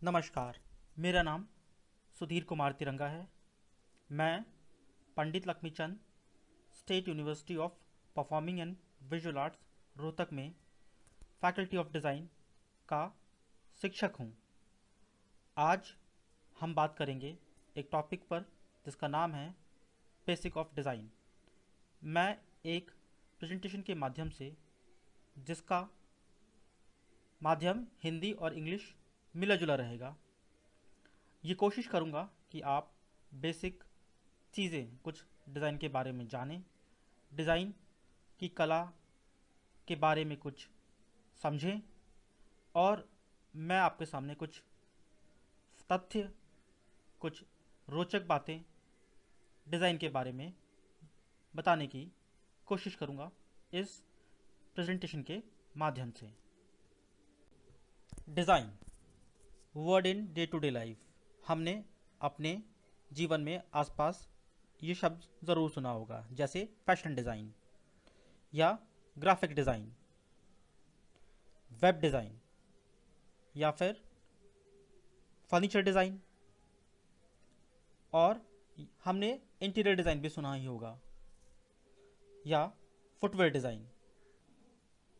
नमस्कार। मेरा नाम सुधीर कुमार तिरंगा है। मैं Pandit Lakshmichand state university of performing and visual arts Rohtak में फैकल्टी ऑफ डिज़ाइन का शिक्षक हूँ। आज हम बात करेंगे एक टॉपिक पर जिसका नाम है बेसिक ऑफ डिज़ाइन। मैं एक प्रेजेंटेशन के माध्यम से, जिसका माध्यम हिंदी और इंग्लिश मिला जुला रहेगा, ये कोशिश करूँगा कि आप बेसिक चीज़ें कुछ डिज़ाइन के बारे में जानें, डिज़ाइन की कला के बारे में कुछ समझें, और मैं आपके सामने कुछ तथ्य, कुछ रोचक बातें डिज़ाइन के बारे में बताने की कोशिश करूँगा इस प्रेजेंटेशन के माध्यम से। Design word in day to day life. हमने अपने जीवन में आसपास ये शब्द ज़रूर सुना होगा, जैसे फैशन डिज़ाइन या ग्राफिक डिज़ाइन, वेब डिज़ाइन या फिर फर्नीचर डिज़ाइन, और हमने इंटीरियर डिज़ाइन भी सुना ही होगा, या footwear design.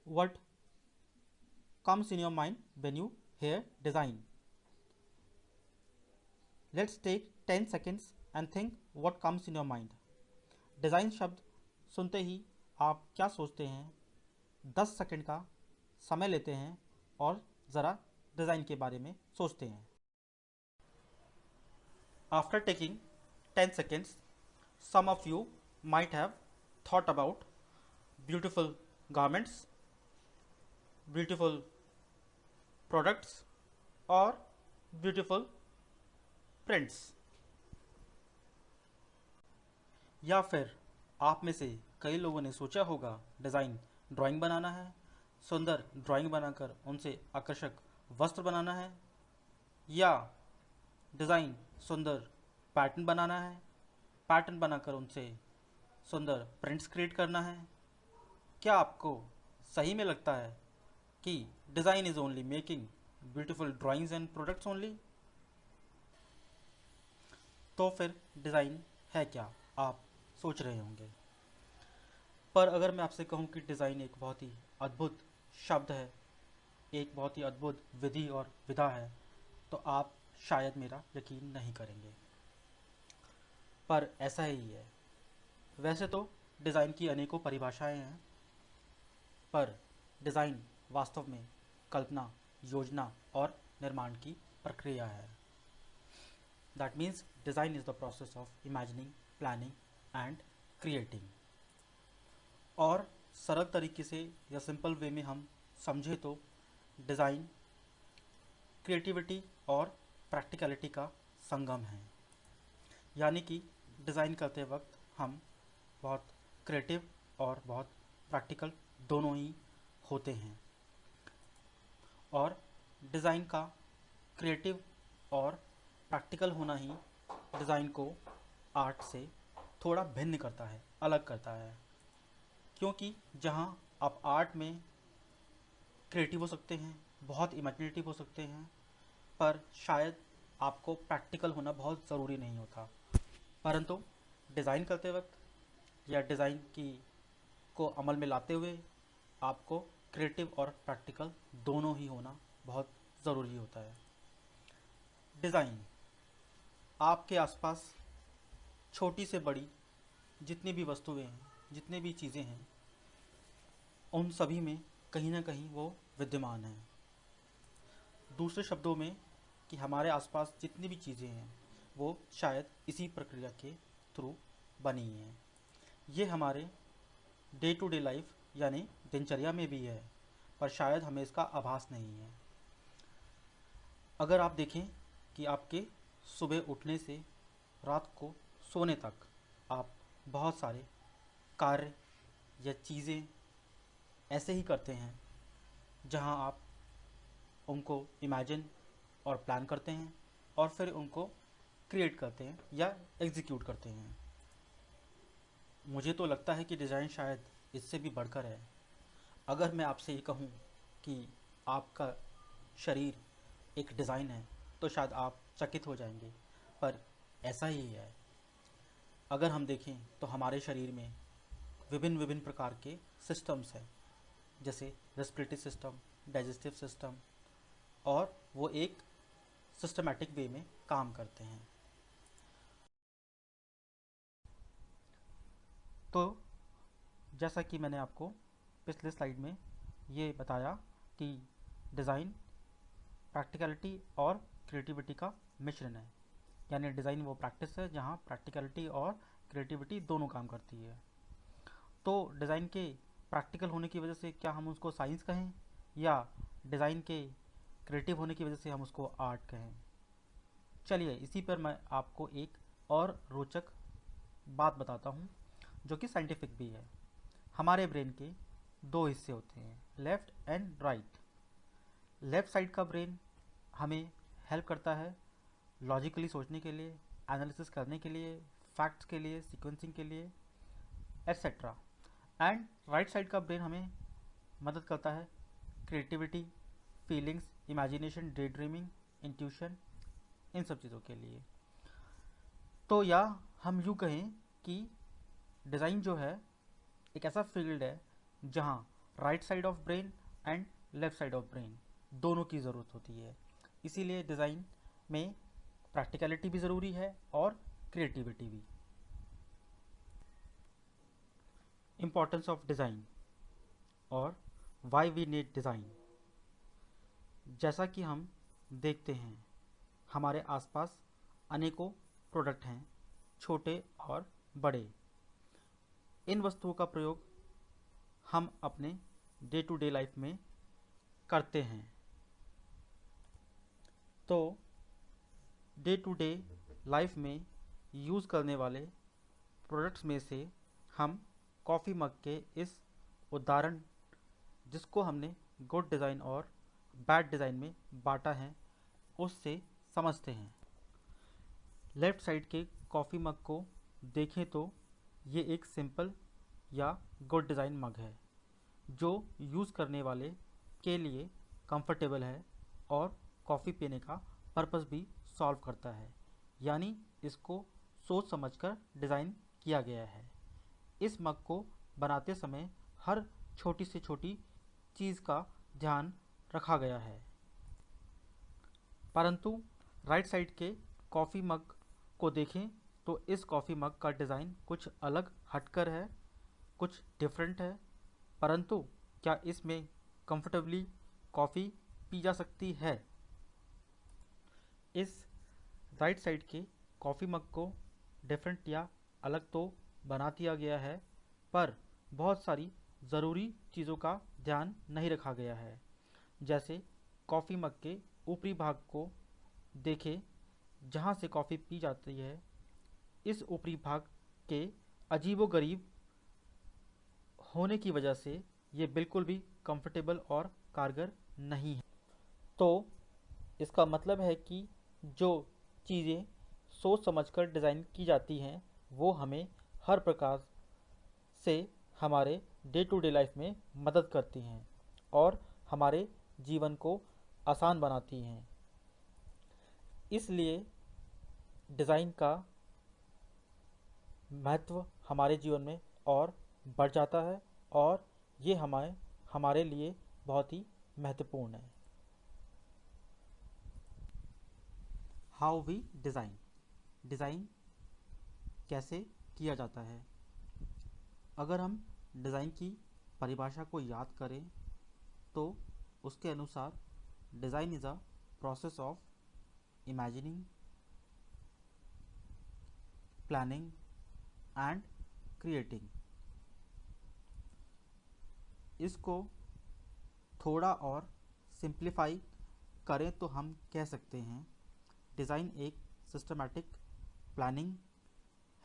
What comes in your mind when you hear design? Let's take 10 seconds and think what comes in your mind. Design शब्द सुनते ही आप क्या सोचते हैं? 10 सेकंड का समय लेते हैं और ज़रा डिज़ाइन के बारे में सोचते हैं। After taking 10 seconds, some of you might have thought about beautiful garments, beautiful products, or beautiful prints. या फिर आप में से कई लोगों ने सोचा होगा डिज़ाइन ड्राइंग बनाना है, सुंदर ड्राइंग बनाकर उनसे आकर्षक वस्त्र बनाना है, या डिज़ाइन सुंदर पैटर्न बनाना है, पैटर्न बनाकर उनसे सुंदर प्रिंट्स क्रिएट करना है। क्या आपको सही में लगता है कि design is only making beautiful drawings and products only? तो फिर डिज़ाइन है क्या, आप सोच रहे होंगे। पर अगर मैं आपसे कहूँ कि डिज़ाइन एक बहुत ही अद्भुत शब्द है, एक बहुत ही अद्भुत विधि और विधा है, तो आप शायद मेरा यकीन नहीं करेंगे, पर ऐसा ही है। वैसे तो डिज़ाइन की अनेकों परिभाषाएं हैं, पर डिज़ाइन वास्तव में कल्पना, योजना और निर्माण की प्रक्रिया है। That means design is the process of imagining, planning and creating. और सरल तरीके से या सिंपल वे में हम समझे तो डिज़ाइन क्रिएटिविटी और प्रैक्टिकलिटी का संगम है। यानी कि डिज़ाइन करते वक्त हम बहुत क्रिएटिव और बहुत प्रैक्टिकल दोनों ही होते हैं। और डिज़ाइन का क्रिएटिव और प्रैक्टिकल होना ही डिज़ाइन को आर्ट से थोड़ा भिन्न करता है, अलग करता है। क्योंकि जहाँ आप आर्ट में क्रिएटिव हो सकते हैं, बहुत इमेजिनेटिव हो सकते हैं, पर शायद आपको प्रैक्टिकल होना बहुत ज़रूरी नहीं होता। परंतु डिज़ाइन करते वक्त या डिज़ाइन की को अमल में लाते हुए आपको क्रिएटिव और प्रैक्टिकल दोनों ही होना बहुत ज़रूरी होता है। डिज़ाइन आपके आसपास छोटी से बड़ी जितनी भी वस्तुएं हैं, जितनी भी चीज़ें हैं, उन सभी में कहीं ना कहीं वो विद्यमान हैं। दूसरे शब्दों में कि हमारे आसपास जितनी भी चीज़ें हैं वो शायद इसी प्रक्रिया के थ्रू बनी हैं। ये हमारे डे टू डे लाइफ यानी दिनचर्या में भी है, पर शायद हमें इसका आभास नहीं है। अगर आप देखें कि आपके सुबह उठने से रात को सोने तक आप बहुत सारे कार्य या चीज़ें ऐसे ही करते हैं जहां आप उनको इमेजिन और प्लान करते हैं और फिर उनको क्रिएट करते हैं या एग्जीक्यूट करते हैं। मुझे तो लगता है कि डिज़ाइन शायद इससे भी बढ़कर है। अगर मैं आपसे ये कहूँ कि आपका शरीर एक डिज़ाइन है, तो शायद आप चकित हो जाएंगे, पर ऐसा ही है। अगर हम देखें तो हमारे शरीर में विभिन्न विभिन्न प्रकार के सिस्टम्स हैं, जैसे रेस्पिरेटरी सिस्टम, डाइजेस्टिव सिस्टम, और वो एक सिस्टमैटिक वे में काम करते हैं। तो जैसा कि मैंने आपको पिछले स्लाइड में ये बताया कि डिज़ाइन प्रैक्टिकलिटी और क्रिएटिविटी का मिश्रण है, यानी डिज़ाइन वो प्रैक्टिस है जहाँ प्रैक्टिकलिटी और क्रिएटिविटी दोनों काम करती है। तो डिज़ाइन के प्रैक्टिकल होने की वजह से क्या हम उसको साइंस कहें, या डिज़ाइन के क्रिएटिव होने की वजह से हम उसको आर्ट कहें? चलिए इसी पर मैं आपको एक और रोचक बात बताता हूँ, जो कि साइंटिफिक भी है। हमारे ब्रेन के दो हिस्से होते हैं, left and right. Left side का ब्रेन हमें हेल्प करता है लॉजिकली सोचने के लिए, एनालिसिस करने के लिए, फैक्ट्स के लिए, सीक्वेंसिंग के लिए, एट्सेट्रा। एंड राइट साइड का ब्रेन हमें मदद करता है creativity, feelings, imagination, day dreaming, intuition, इन सब चीज़ों के लिए। तो या हम यूँ कहें कि डिज़ाइन जो है एक ऐसा फील्ड है जहाँ right side of brain and left side of brain दोनों की ज़रूरत होती है। इसीलिए डिज़ाइन में प्रैक्टिकलिटी भी ज़रूरी है और क्रिएटिविटी भी। इम्पोर्टेंस ऑफ डिज़ाइन और वाई वी नीड डिज़ाइन। जैसा कि हम देखते हैं हमारे आसपास अनेकों प्रोडक्ट हैं, छोटे और बड़े। इन वस्तुओं का प्रयोग हम अपने डे टू डे लाइफ में करते हैं। तो डे टू डे लाइफ में यूज़ करने वाले प्रोडक्ट्स में से हम कॉफ़ी मग के इस उदाहरण, जिसको हमने गुड डिज़ाइन और बैड डिज़ाइन में बांटा है, उससे समझते हैं। लेफ़्ट साइड के कॉफ़ी मग को देखें तो ये एक सिंपल या गुड डिज़ाइन मग है, जो यूज़ करने वाले के लिए कंफर्टेबल है और कॉफ़ी पीने का पर्पस भी सॉल्व करता है, यानी इसको सोच समझकर डिज़ाइन किया गया है। इस मग को बनाते समय हर छोटी से छोटी चीज़ का ध्यान रखा गया है। परंतु राइट साइड के कॉफ़ी मग को देखें तो इस कॉफ़ी मग का डिज़ाइन कुछ अलग हटकर है, कुछ डिफरेंट है। परंतु क्या इसमें कंफर्टेबली कॉफ़ी पी जा सकती है? इस राइट साइड के कॉफ़ी मग को डिफरेंट या अलग तो बना दिया गया है, पर बहुत सारी ज़रूरी चीज़ों का ध्यान नहीं रखा गया है। जैसे कॉफ़ी मग के ऊपरी भाग को देखें, जहाँ से कॉफ़ी पी जाती है, इस ऊपरी भाग के अजीबोगरीब होने की वजह से ये बिल्कुल भी कंफर्टेबल और कारगर नहीं है। तो इसका मतलब है कि जो चीज़ें सोच समझकर डिज़ाइन की जाती हैं, वो हमें हर प्रकार से हमारे डे टू डे लाइफ में मदद करती हैं और हमारे जीवन को आसान बनाती हैं। इसलिए डिज़ाइन का महत्व हमारे जीवन में और बढ़ जाता है और ये हमारे लिए बहुत ही महत्वपूर्ण है। हाउ वी डिज़ाइन, डिज़ाइन कैसे किया जाता है? अगर हम डिज़ाइन की परिभाषा को याद करें तो उसके अनुसार design is a process of imagining, planning and creating. इसको थोड़ा और सिंप्लीफाई करें तो हम कह सकते हैं डिज़ाइन एक सिस्टमैटिक प्लानिंग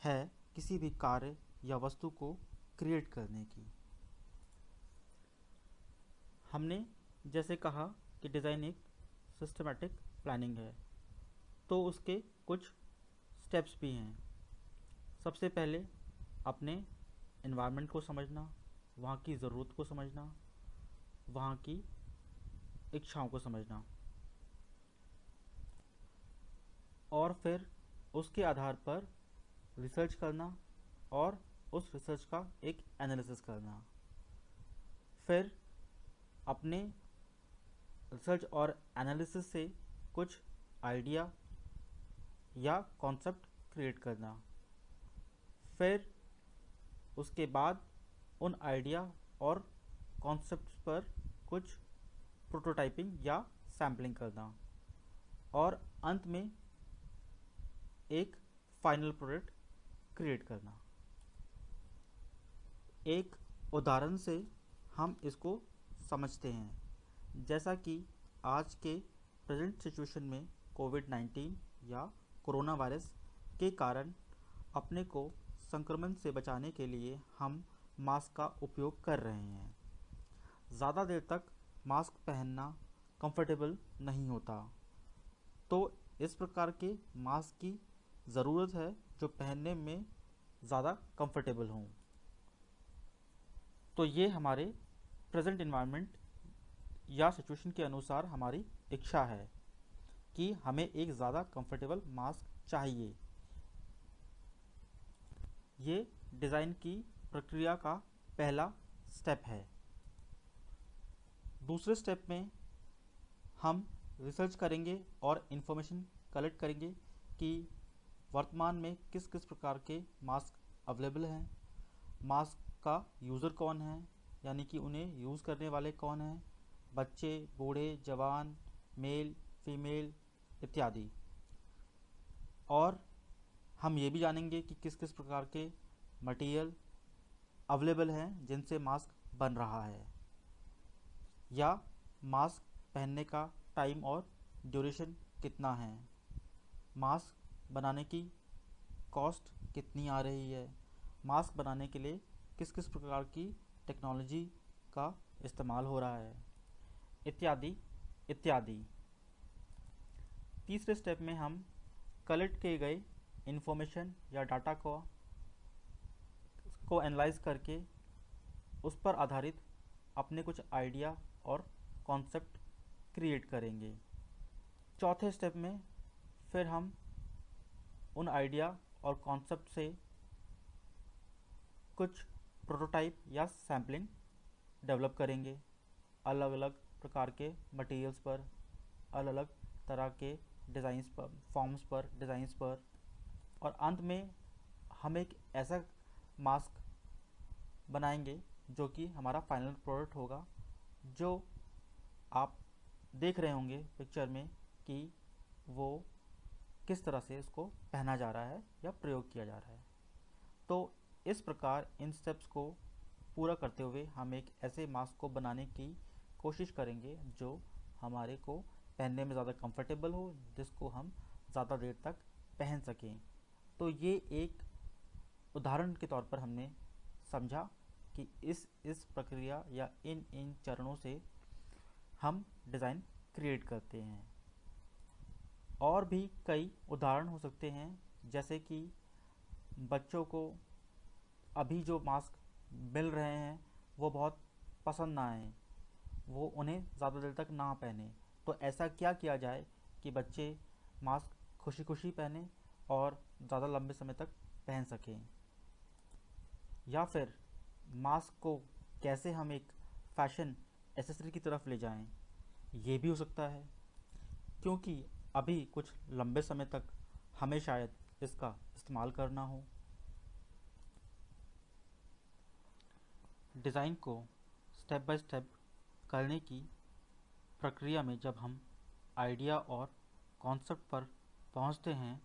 है किसी भी कार्य या वस्तु को क्रिएट करने की। हमने जैसे कहा कि डिज़ाइन एक सिस्टमैटिक प्लानिंग है, तो उसके कुछ स्टेप्स भी हैं। सबसे पहले अपने एनवायरनमेंट को समझना, वहाँ की ज़रूरत को समझना, वहाँ की इच्छाओं को समझना। और फिर उसके आधार पर रिसर्च करना और उस रिसर्च का एक एनालिसिस करना, फिर अपने रिसर्च और एनालिसिस से कुछ आइडिया या कॉन्सेप्ट क्रिएट करना, फिर उसके बाद उन आइडिया और कॉन्सेप्ट्स पर कुछ प्रोटोटाइपिंग या सैम्पलिंग करना, और अंत में एक फाइनल प्रोडक्ट क्रिएट करना। एक उदाहरण से हम इसको समझते हैं। जैसा कि आज के प्रेजेंट सिचुएशन में कोविड-19 या कोरोना वायरस के कारण अपने को संक्रमण से बचाने के लिए हम मास्क का उपयोग कर रहे हैं। ज़्यादा देर तक मास्क पहनना कंफर्टेबल नहीं होता, तो इस प्रकार के मास्क की ज़रूरत है जो पहनने में ज़्यादा कंफर्टेबल हों। तो ये हमारे प्रेजेंट इन्वायरमेंट या सिचुएशन के अनुसार हमारी इच्छा है कि हमें एक ज़्यादा कंफर्टेबल मास्क चाहिए। ये डिज़ाइन की प्रक्रिया का पहला स्टेप है। दूसरे स्टेप में हम रिसर्च करेंगे और इन्फॉर्मेशन कलेक्ट करेंगे कि वर्तमान में किस किस प्रकार के मास्क अवेलेबल हैं, मास्क का यूज़र कौन है, यानी कि उन्हें यूज़ करने वाले कौन हैं, बच्चे, बूढ़े, जवान, मेल, फीमेल इत्यादि। और हम ये भी जानेंगे कि किस किस प्रकार के मटेरियल अवेलेबल हैं जिनसे मास्क बन रहा है, या मास्क पहनने का टाइम और ड्यूरेशन कितना है, मास्क बनाने की कॉस्ट कितनी आ रही है, मास्क बनाने के लिए किस किस प्रकार की टेक्नोलॉजी का इस्तेमाल हो रहा है, इत्यादि इत्यादि। तीसरे स्टेप में हम कलेक्ट किए गए इन्फॉर्मेशन या डाटा को एनालाइज करके उस पर आधारित अपने कुछ आइडिया और कॉन्सेप्ट क्रिएट करेंगे। चौथे स्टेप में फिर हम उन आइडिया और कॉन्सेप्ट से कुछ प्रोटोटाइप या सैम्पलिंग डेवलप करेंगे, अलग अलग प्रकार के मटेरियल्स पर, अलग अलग तरह के डिज़ाइंस पर, फॉर्म्स पर, डिज़ाइंस पर, और अंत में हम एक ऐसा मास्क बनाएंगे जो कि हमारा फाइनल प्रोडक्ट होगा, जो आप देख रहे होंगे पिक्चर में कि वो किस तरह से इसको पहना जा रहा है या प्रयोग किया जा रहा है। तो इस प्रकार इन स्टेप्स को पूरा करते हुए हम एक ऐसे मास्क को बनाने की कोशिश करेंगे जो हमारे को पहनने में ज़्यादा कंफर्टेबल हो, जिसको हम ज़्यादा देर तक पहन सकें। तो ये एक उदाहरण के तौर पर हमने समझा कि इस प्रक्रिया या इन चरणों से हम डिज़ाइन क्रिएट करते हैं। और भी कई उदाहरण हो सकते हैं, जैसे कि बच्चों को अभी जो मास्क मिल रहे हैं वो बहुत पसंद ना आए, वो उन्हें ज़्यादा देर तक ना पहने, तो ऐसा क्या किया जाए कि बच्चे मास्क खुशी खुशी पहने और ज़्यादा लंबे समय तक पहन सकें। या फिर मास्क को कैसे हम एक फैशन एसेसरी की तरफ ले जाएं, ये भी हो सकता है, क्योंकि अभी कुछ लंबे समय तक हमें शायद इसका इस्तेमाल करना हो। डिज़ाइन को स्टेप बाय स्टेप करने की प्रक्रिया में जब हम आइडिया और कॉन्सेप्ट पर पहुंचते हैं,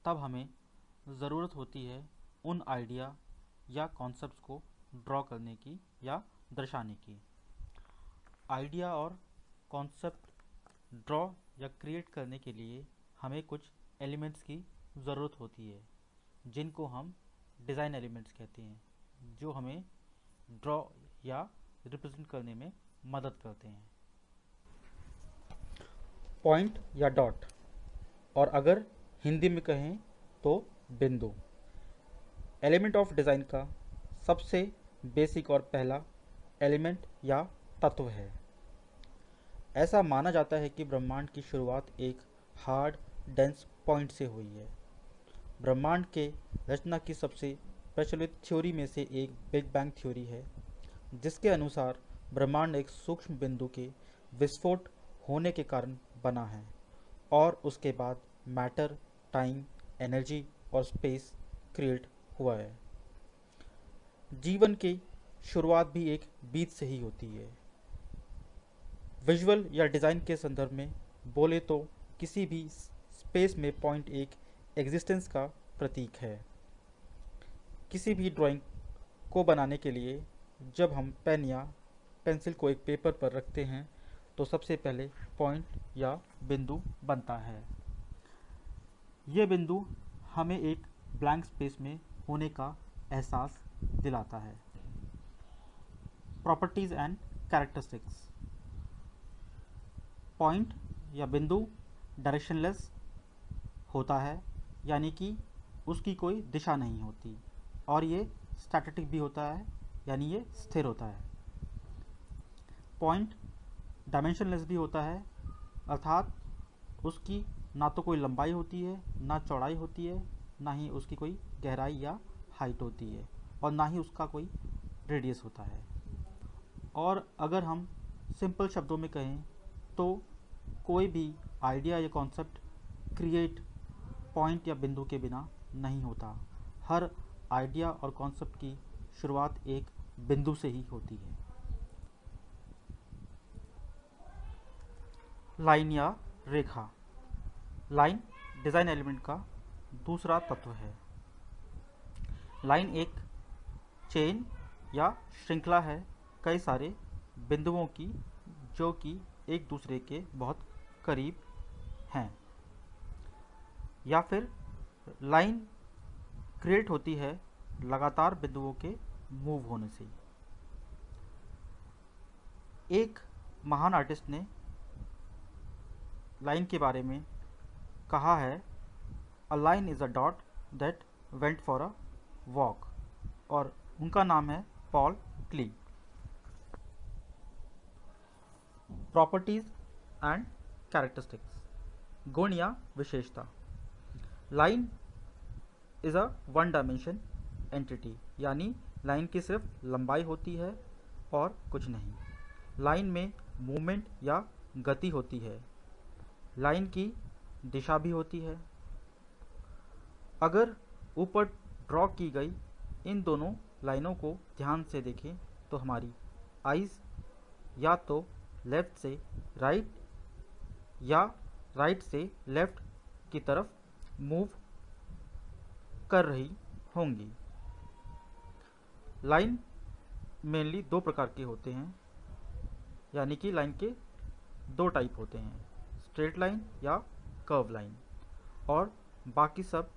तब हमें ज़रूरत होती है उन आइडिया या कॉन्सेप्ट्स को ड्रॉ करने की या दर्शाने की। आइडिया और कॉन्सेप्ट ड्रॉ या क्रिएट करने के लिए हमें कुछ एलिमेंट्स की ज़रूरत होती है, जिनको हम डिज़ाइन एलिमेंट्स कहते हैं, जो हमें ड्रॉ या रिप्रेजेंट करने में मदद करते हैं। पॉइंट या डॉट, और अगर हिंदी में कहें तो बिंदु, एलिमेंट ऑफ डिज़ाइन का सबसे बेसिक और पहला एलिमेंट या तत्व है। ऐसा माना जाता है कि ब्रह्मांड की शुरुआत एक हार्ड डेंस पॉइंट से हुई है। ब्रह्मांड के रचना की सबसे प्रचलित थ्योरी में से एक बिग बैंग थ्योरी है, जिसके अनुसार ब्रह्मांड एक सूक्ष्म बिंदु के विस्फोट होने के कारण बना है और उसके बाद मैटर, टाइम, एनर्जी और स्पेस क्रिएट हुआ है। जीवन की शुरुआत भी एक बीज से ही होती है। विजुअल या डिज़ाइन के संदर्भ में बोले तो किसी भी स्पेस में पॉइंट एक एग्जिस्टेंस का प्रतीक है। किसी भी ड्राइंग को बनाने के लिए जब हम पेन या पेंसिल को एक पेपर पर रखते हैं तो सबसे पहले पॉइंट या बिंदु बनता है। ये बिंदु हमें एक ब्लैंक स्पेस में होने का एहसास दिलाता है। Properties and characteristics. पॉइंट या बिंदु डायरेक्शनलेस होता है, यानी कि उसकी कोई दिशा नहीं होती, और ये स्टैटिक भी होता है, यानी ये स्थिर होता है। पॉइंट डायमेंशनलेस भी होता है, अर्थात उसकी ना तो कोई लंबाई होती है, ना चौड़ाई होती है, ना ही उसकी कोई गहराई या हाइट होती है, और ना ही उसका कोई रेडियस होता है। और अगर हम सिंपल शब्दों में कहें तो कोई भी आइडिया या कॉन्सेप्ट क्रिएट पॉइंट या बिंदु के बिना नहीं होता। हर आइडिया और कॉन्सेप्ट की शुरुआत एक बिंदु से ही होती है। लाइन या रेखा। लाइन डिज़ाइन एलिमेंट का दूसरा तत्व है। लाइन एक चेन या श्रृंखला है कई सारे बिंदुओं की, जो कि एक दूसरे के बहुत करीब हैं। या फिर लाइन क्रिएट होती है लगातार बिंदुओं के मूव होने से। एक महान आर्टिस्ट ने लाइन के बारे में कहा है, a line is a dot that went for a walk, और उनका नाम है पॉल क्ली। Properties and characteristics. गुण या विशेषता। Line is a one dimension entity, यानी लाइन की सिर्फ लंबाई होती है और कुछ नहीं। लाइन में मूवमेंट या गति होती है। लाइन की दिशा भी होती है। अगर ऊपर ड्रॉ की गई इन दोनों लाइनों को ध्यान से देखें तो हमारी आइज़ या तो लेफ़्ट से राइट या राइट से लेफ़्ट की तरफ मूव कर रही होंगी। लाइन मेनली दो प्रकार के होते हैं, यानी कि लाइन के दो टाइप होते हैं, स्ट्रेट लाइन या कर्व लाइन, और बाकी सब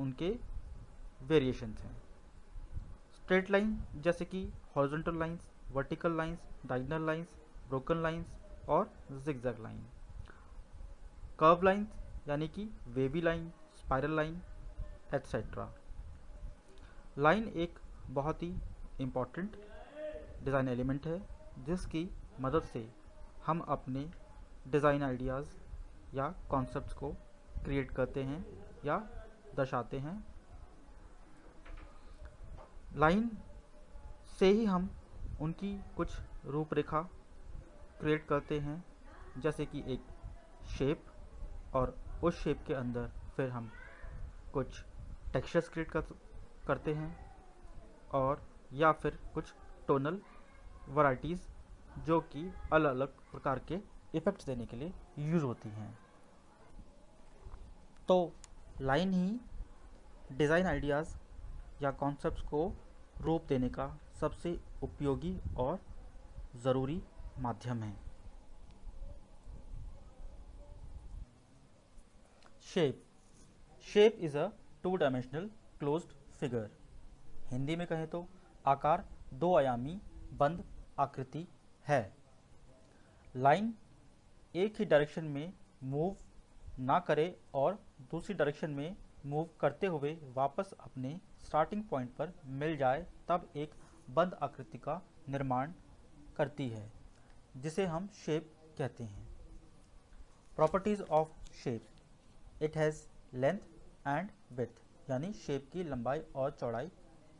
उनके वेरिएशंस हैं। स्ट्रेट लाइन जैसे कि horizontal lines, vertical lines, diagonal lines, broken lines और जिगजैग लाइन। कर्व लाइंस यानी कि wavy line, spiral line etcetera. Line एक बहुत ही इम्पॉर्टेंट डिज़ाइन एलिमेंट है, जिसकी मदद से हम अपने डिज़ाइन आइडियाज़ या कॉन्सेप्ट्स को क्रिएट करते हैं या दर्शाते हैं। लाइन से ही हम उनकी कुछ रूपरेखा क्रिएट करते हैं, जैसे कि एक शेप, और उस शेप के अंदर फिर हम कुछ टेक्सचर्स क्रिएट करते हैं, और या फिर कुछ टोनल वैराइटीज़ जो कि अलग अलग प्रकार के इफ़ेक्ट्स देने के लिए यूज़ होती हैं। तो लाइन ही डिज़ाइन आइडियाज़ या कॉन्सेप्ट्स को रूप देने का सबसे उपयोगी और ज़रूरी माध्यम है। Shape. Shape is a two dimensional closed figure. Hindi में कहें तो आकार दो आयामी बंद आकृति है। लाइन एक ही डायरेक्शन में मूव ना करे और दूसरी डायरेक्शन में मूव करते हुए वापस अपने स्टार्टिंग पॉइंट पर मिल जाए, तब एक बंद आकृति का निर्माण करती है, जिसे हम शेप कहते हैं। Properties of shape. It has length and width, यानी शेप की लंबाई और चौड़ाई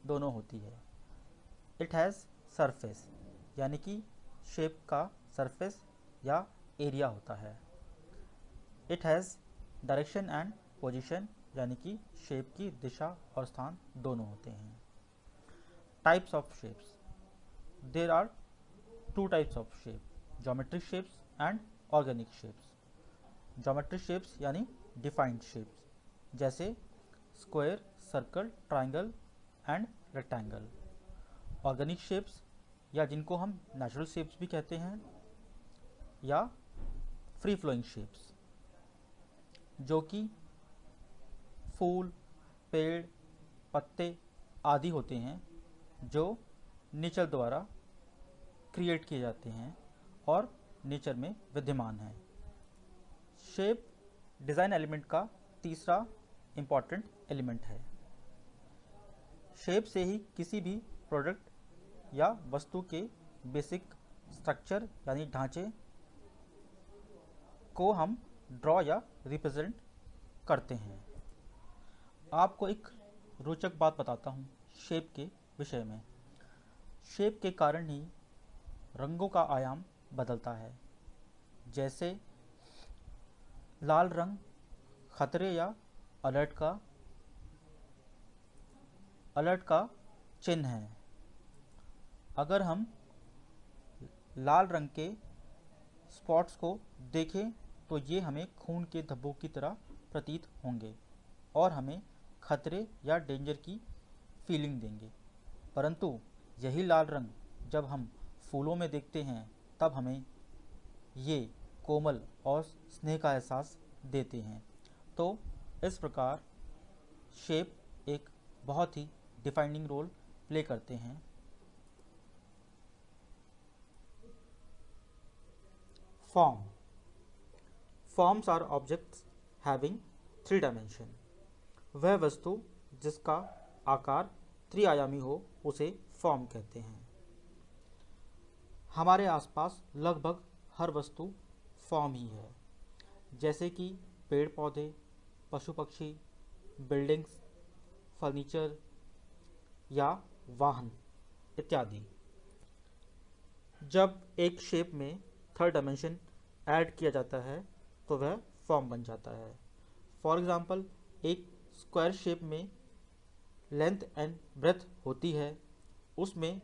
दोनों होती है। इट हैज़ सरफेस, यानी कि शेप का सरफेस या एरिया होता है। It has direction and position, यानी कि शेप की दिशा और स्थान दोनों होते हैं। Types of shapes, there are two types of shape, geometric shapes and organic shapes. Geometric shapes यानी डिफाइंड शेप्स, जैसे square, circle, triangle and rectangle. Organic shapes, या जिनको हम नेचुरल शेप्स भी कहते हैं, या फ्री फ्लोइंग शेप्स, जो कि फूल, पेड़, पत्ते आदि होते हैं, जो नेचर द्वारा क्रिएट किए जाते हैं और नेचर में विद्यमान हैं। शेप डिज़ाइन एलिमेंट का तीसरा इम्पॉर्टेंट एलिमेंट है। शेप से ही किसी भी प्रोडक्ट या वस्तु के बेसिक स्ट्रक्चर यानी ढांचे को हम ड्रॉ या रिप्रेजेंट करते हैं। आपको एक रोचक बात बताता हूँ शेप के विषय में। शेप के कारण ही रंगों का आयाम बदलता है। जैसे लाल रंग खतरे या अलर्ट का चिन्ह है। अगर हम लाल रंग के स्पॉट्स को देखें तो ये हमें खून के धब्बों की तरह प्रतीत होंगे और हमें खतरे या डेंजर की फीलिंग देंगे। परंतु यही लाल रंग जब हम फूलों में देखते हैं तब हमें ये कोमल और स्नेह का एहसास देते हैं। तो इस प्रकार शेप एक बहुत ही डिफाइनिंग रोल प्ले करते हैं। Form, forms are objects having three dimension. वह वस्तु जिसका आकार त्रिआयामी हो उसे फॉर्म कहते हैं। हमारे आसपास लगभग हर वस्तु फॉर्म ही है, जैसे कि पेड़ पौधे, पशु पक्षी, बिल्डिंग्स, फर्नीचर या वाहन इत्यादि। जब एक शेप में थर्ड डायमेंशन ऐड किया जाता है तो वह फॉर्म बन जाता है। फॉर एग्जांपल, एक स्क्वायर शेप में लेंथ एंड ब्रेथ होती है, उसमें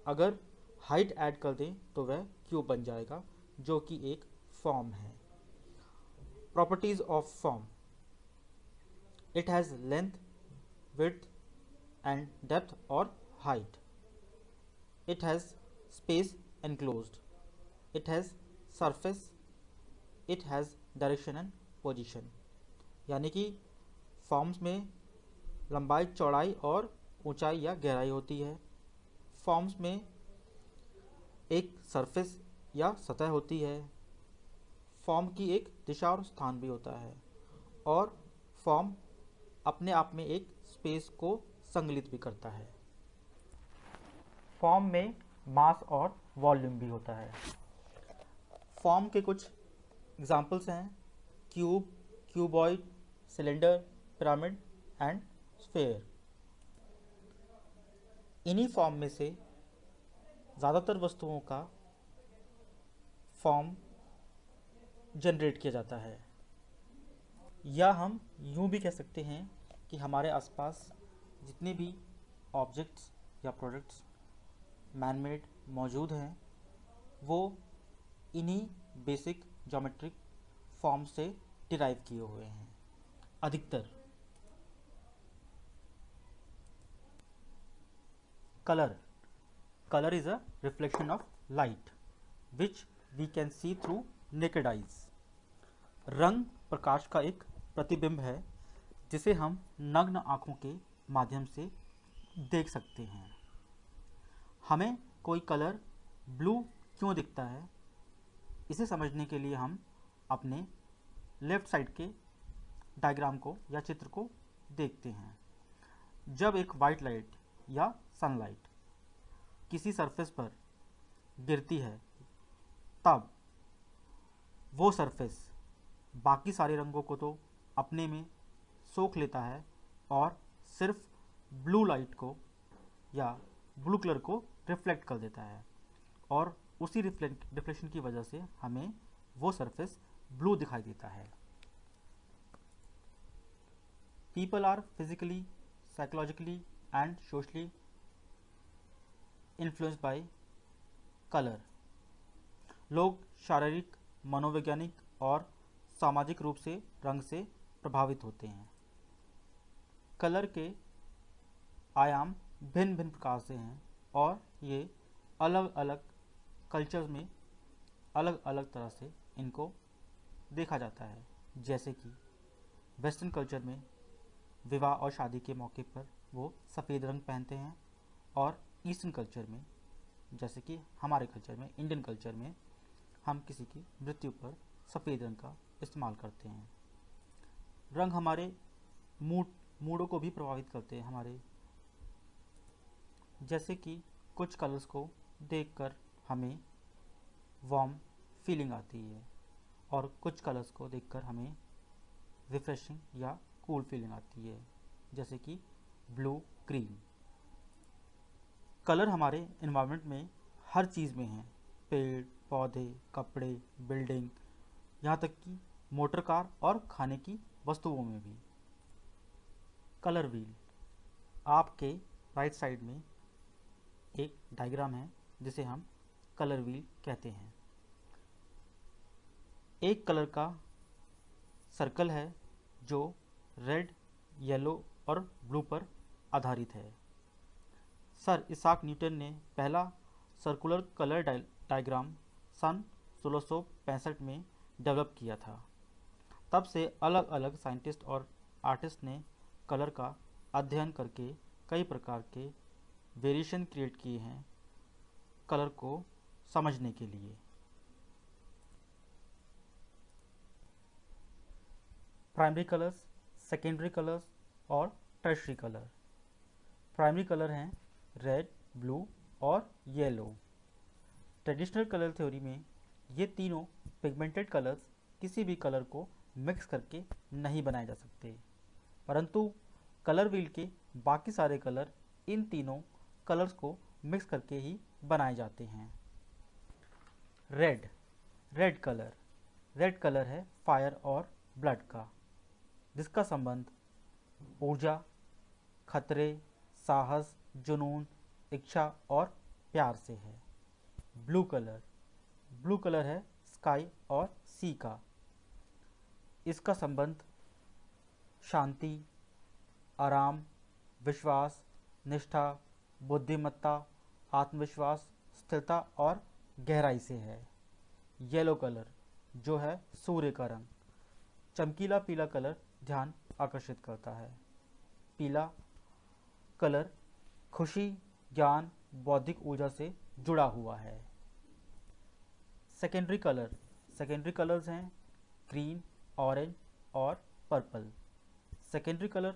अगर हाइट ऐड कर दें तो वह क्यूब बन जाएगा, जो कि एक फॉर्म है। Properties of form, it has length, width and depth और height. It has space enclosed, it has surface, it has direction and position। यानी कि फॉर्म्स में लंबाई, चौड़ाई और ऊंचाई या गहराई होती है। फॉर्म्स में एक सरफेस या सतह होती है। फॉर्म की एक दिशा और स्थान भी होता है और फॉर्म अपने आप में एक स्पेस को संगलित भी करता है। फॉर्म में मास और वॉल्यूम भी होता है। फॉर्म के कुछ एग्जाम्पल्स हैं cube, cuboid, cylinder, pyramid and sphere. इन्हीं फॉर्म में से ज़्यादातर वस्तुओं का फॉर्म जनरेट किया जाता है, या हम यूं भी कह सकते हैं कि हमारे आसपास जितने भी ऑब्जेक्ट्स या प्रोडक्ट्स मैन मेड मौजूद हैं वो इन्हीं बेसिक ज्योमेट्रिक फॉर्म से डिराइव किए हुए हैं अधिकतर। Colour, colour is a reflection of light which we can see through naked eyes. रंग प्रकाश का एक प्रतिबिंब है जिसे हम नग्न आँखों के माध्यम से देख सकते हैं। हमें कोई कलर ब्लू क्यों दिखता है, इसे समझने के लिए हम अपने लेफ्ट साइड के डायग्राम को या चित्र को देखते हैं। जब एक वाइट लाइट या सनलाइट किसी सरफेस पर गिरती है तब वो सरफेस बाकी सारे रंगों को तो अपने में सोख लेता है और सिर्फ ब्लू लाइट को या ब्लू कलर को रिफ्लेक्ट कर देता है, और उसी रिफ्लेक्शन की वजह से हमें वो सरफेस ब्लू दिखाई देता है। People are physically, psychologically and socially influenced by colour. लोग शारीरिक, मनोवैज्ञानिक और सामाजिक रूप से रंग से प्रभावित होते हैं। कलर के आयाम भिन्न भिन्न प्रकार से हैं और ये अलग अलग कल्चर्स में अलग अलग तरह से इनको देखा जाता है। जैसे कि वेस्टर्न कल्चर में विवाह और शादी के मौके पर वो सफ़ेद रंग पहनते हैं, और ईस्टर्न कल्चर में, जैसे कि हमारे कल्चर में, इंडियन कल्चर में, हम किसी की मृत्यु पर सफ़ेद रंग का इस्तेमाल करते हैं। रंग हमारे मूडों को भी प्रभावित करते हैं हमारे, जैसे कि कुछ कलर्स को देखकर हमें वार्म फीलिंग आती है और कुछ कलर्स को देखकर हमें रिफ्रेशिंग या कूल फीलिंग आती है, जैसे कि ब्लू, ग्रीन। कलर हमारे एनवायरनमेंट में हर चीज़ में हैं, पेड़ पौधे, कपड़े, बिल्डिंग, यहाँ तक कि मोटर कार और खाने की वस्तुओं में भी। कलर व्हील, आपके राइट साइड में एक डायग्राम है जिसे हम कलर व्हील कहते हैं। एक कलर का सर्कल है जो रेड, येलो और ब्लू पर आधारित है। सर इसाक न्यूटन ने पहला सर्कुलर कलर डायग्राम सन 1665 में डेवलप किया था। तब से अलग अलग साइंटिस्ट और आर्टिस्ट ने कलर का अध्ययन करके कई प्रकार के वेरिएशन क्रिएट किए हैं कलर को समझने के लिए। प्राइमरी कलर्स, सेकेंडरी कलर्स और टर्शरी कलर। प्राइमरी कलर हैं रेड, ब्लू और येलो। ट्रेडिशनल कलर थ्योरी में ये तीनों पिगमेंटेड कलर्स किसी भी कलर को मिक्स करके नहीं बनाए जा सकते, परंतु कलर व्हील के बाकी सारे कलर इन तीनों कलर्स को मिक्स करके ही बनाए जाते हैं। रेड कलर है फायर और ब्लड का, जिसका संबंध ऊर्जा, खतरे, साहस, जुनून, इच्छा और प्यार से है। ब्लू कलर है स्काई और सी का, इसका संबंध शांति, आराम, विश्वास, निष्ठा, बुद्धिमत्ता, आत्मविश्वास, स्थिरता और गहराई से है। येलो कलर जो है सूर्य का रंग, चमकीला पीला कलर ध्यान आकर्षित करता है। पीला कलर खुशी, ज्ञान, बौद्धिक ऊर्जा से जुड़ा हुआ है। सेकेंडरी कलर्स हैं ग्रीन, ऑरेंज और पर्पल। सेकेंडरी कलर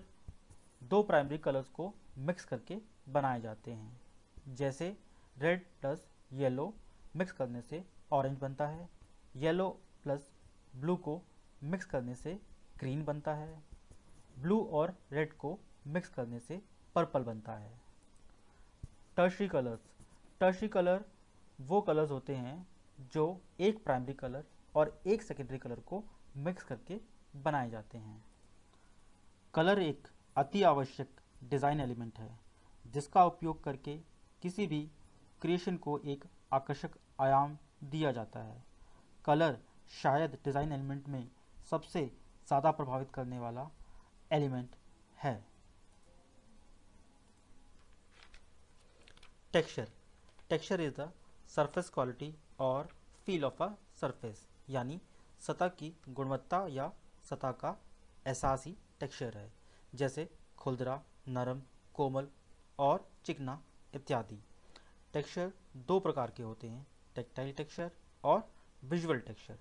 दो प्राइमरी कलर्स को मिक्स करके बनाए जाते हैं, जैसे रेड प्लस येलो मिक्स करने से ऑरेंज बनता है, येलो प्लस ब्लू को मिक्स करने से ग्रीन बनता है, ब्लू और रेड को मिक्स करने से पर्पल बनता है। टर्शरी कलर वो कलर्स होते हैं जो एक प्राइमरी कलर और एक सेकेंडरी कलर को मिक्स करके बनाए जाते हैं। कलर एक अति आवश्यक डिज़ाइन एलिमेंट है जिसका उपयोग करके किसी भी क्रिएशन को एक आकर्षक आयाम दिया जाता है। कलर शायद डिज़ाइन एलिमेंट में सबसे ज़्यादा प्रभावित करने वाला एलिमेंट है। Texture is the surface quality और फील ऑफ अ सरफेस, यानी सतह की गुणवत्ता या सतह का एहसास ही टेक्सचर है, जैसे खुरदरा, नरम, कोमल और चिकना इत्यादि। टेक्सचर दो प्रकार के होते हैं, टेक्टाइल टेक्सचर और विजुअल टेक्सचर।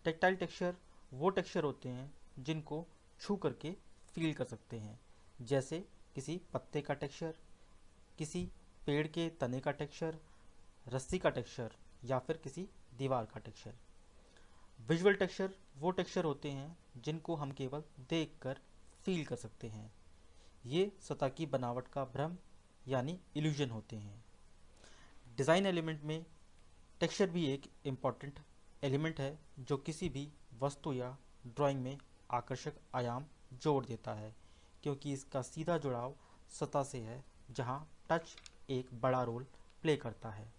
टेक्टाइल टेक्सचर वो टेक्सचर होते हैं जिनको छू करके फील कर सकते हैं, जैसे किसी पत्ते का टेक्सचर, किसी पेड़ के तने का टेक्सचर, रस्सी का टेक्सचर या फिर किसी दीवार का टेक्सचर। विजुअल टेक्सचर वो टेक्सचर होते हैं जिनको हम केवल देखकर फील कर सकते हैं। ये सतह की बनावट का भ्रम यानी इल्यूजन होते हैं। डिज़ाइन एलिमेंट में टेक्सचर भी एक इम्पॉर्टेंट एलिमेंट है जो किसी भी वस्तु या ड्राइंग में आकर्षक आयाम जोड़ देता है, क्योंकि इसका सीधा जुड़ाव सतह से है जहां टच एक बड़ा रोल प्ले करता है।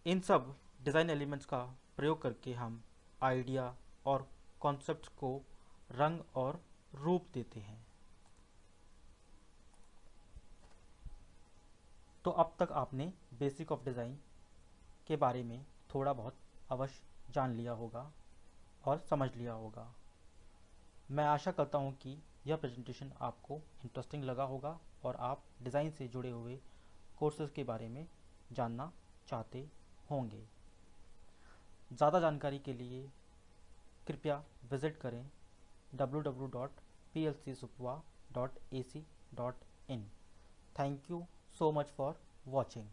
इन सब डिज़ाइन एलिमेंट्स का प्रयोग करके हम आइडिया और कॉन्सेप्ट्स को रंग और रूप देते हैं। तो अब तक आपने बेसिक ऑफ डिज़ाइन के बारे में थोड़ा बहुत अवश्य जान लिया होगा और समझ लिया होगा। मैं आशा करता हूँ कि यह प्रेजेंटेशन आपको इंटरेस्टिंग लगा होगा और आप डिज़ाइन से जुड़े हुए कोर्सेज के बारे में जानना चाहते होंगे। ज़्यादा जानकारी के लिए कृपया विज़िट करें www.plcsupwa.ac.in। Thank you so much for watching.